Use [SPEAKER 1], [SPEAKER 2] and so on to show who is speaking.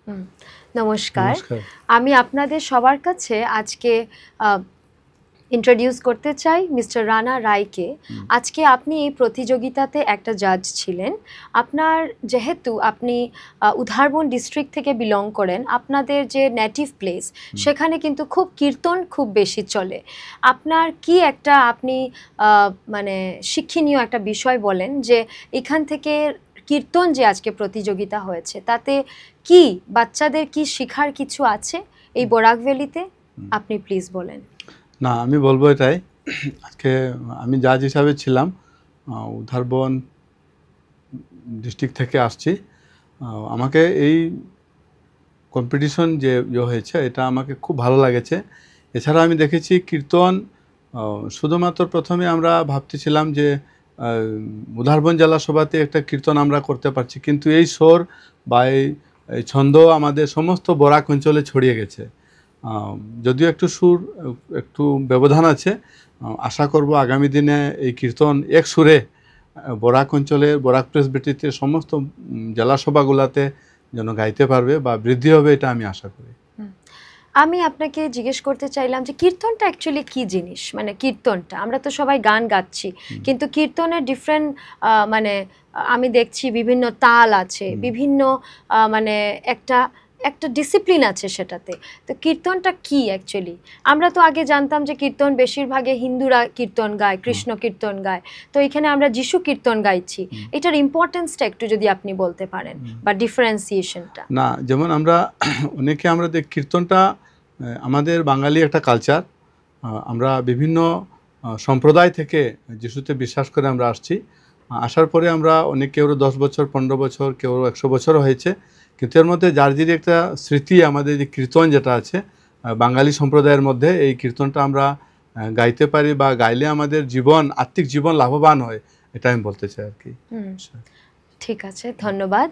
[SPEAKER 1] হুম, নমস্কার।
[SPEAKER 2] নমস্কার।
[SPEAKER 1] আমি আপনাদের সবার কাছে আজকে ইন্ট্রোডিউস করতে চাই মিস্টার রানা রায়কে। আজকে আপনি এই প্রতিযোগিতাতে একটা জাজ ছিলেন। আপনার যেহেতু আপনি উধারবন ডিস্ট্রিক্ট থেকে বিলং করেন, আপনাদের যে নেটিভ প্লেস সেখানে কিন্তু খুব কীর্তন খুব বেশি চলে। আপনার কি একটা আপনি মানে শিক্ষণীয় একটা বিষয় বলেন যে এখান থেকে কীর্তন যে আজকে প্রতিযোগিতা হয়েছে তাতে কি বাচ্চাদের কি শেখার কিছু আছে এই বরাক ভ্যালিতে? আপনি প্লিজ বলেন।
[SPEAKER 2] না, আমি বলবো এটাই, আজকে আমি জাজ হিসাবে ছিলাম, উধারবন ডিস্ট্রিক্ট থেকে আসছি। আমাকে এই কম্পিটিশন যে হয়েছে এটা আমাকে খুব ভালো লাগেছে। এছাড়া আমি দেখেছি কীর্তন শুধুমাত্র প্রথমে আমরা ভাবতেছিলাম যে উধারবন জেলা সভাতে একটা কীর্তন আমরা করতে পারছি, কিন্তু এই সুর বা এই ছন্দ আমাদের সমস্ত বরাক অঞ্চলে ছড়িয়ে গেছে। যদিও একটু সুর একটু ব্যবধান আছে, আশা করব আগামী দিনে এই কীর্তন এক সুরে বরাক অঞ্চলে বরাক প্রেসবিটিতে সমস্ত জেলা সভাগুলোতে যেন গাইতে পারবে বা বৃদ্ধি হবে, এটা আমি আশা করি।
[SPEAKER 1] আমি আপনাকে জিজ্ঞেস করতে চাইলাম যে কীর্তনটা অ্যাকচুয়ালি কি জিনিস, মানে কীর্তনটা আমরা তো সবাই গান গাচ্ছি, কিন্তু কীর্তনের ডিফারেন্ট মানে আমি দেখছি বিভিন্ন তাল আছে, বিভিন্ন মানে একটা একটা ডিসিপ্লিন আছে সেটাতে। তো কীর্তনটা কি অ্যাকচুয়ালি? আমরা তো আগে জানতাম যে কীর্তন বেশিরভাগে হিন্দুরা কীর্তন গায়, কৃষ্ণ কীর্তন গায়, তো এখানে আমরা যিশু কীর্তন গাইছি। এটার ইম্পর্টেন্সটা একটু যদি আপনি বলতে পারেন বা ডিফারেন্সিয়েশনটা।
[SPEAKER 2] না, যেমন আমরা অনেকে আমরা কীর্তনটা আমাদের বাঙালি একটা কালচার। আমরা বিভিন্ন সম্প্রদায় থেকে যিশুতে বিশ্বাস করে আমরা আসছি। আসার পরে আমরা অনেক কেউ 10 বছর 15 বছর কেউ 100 বছরও হয়েছে, কিন্তু এর মধ্যে যার যে একটা স্মৃতি আমাদের যে কীর্তন যেটা আছে বাঙালি সম্প্রদায়ের মধ্যে, এই কীর্তনটা আমরা গাইতে পারি বা গাইলে আমাদের জীবন আত্মিক জীবন লাভবান হয়, এটা আমি বলতে চাই আর কি।
[SPEAKER 1] ঠিক আছে, ধন্যবাদ।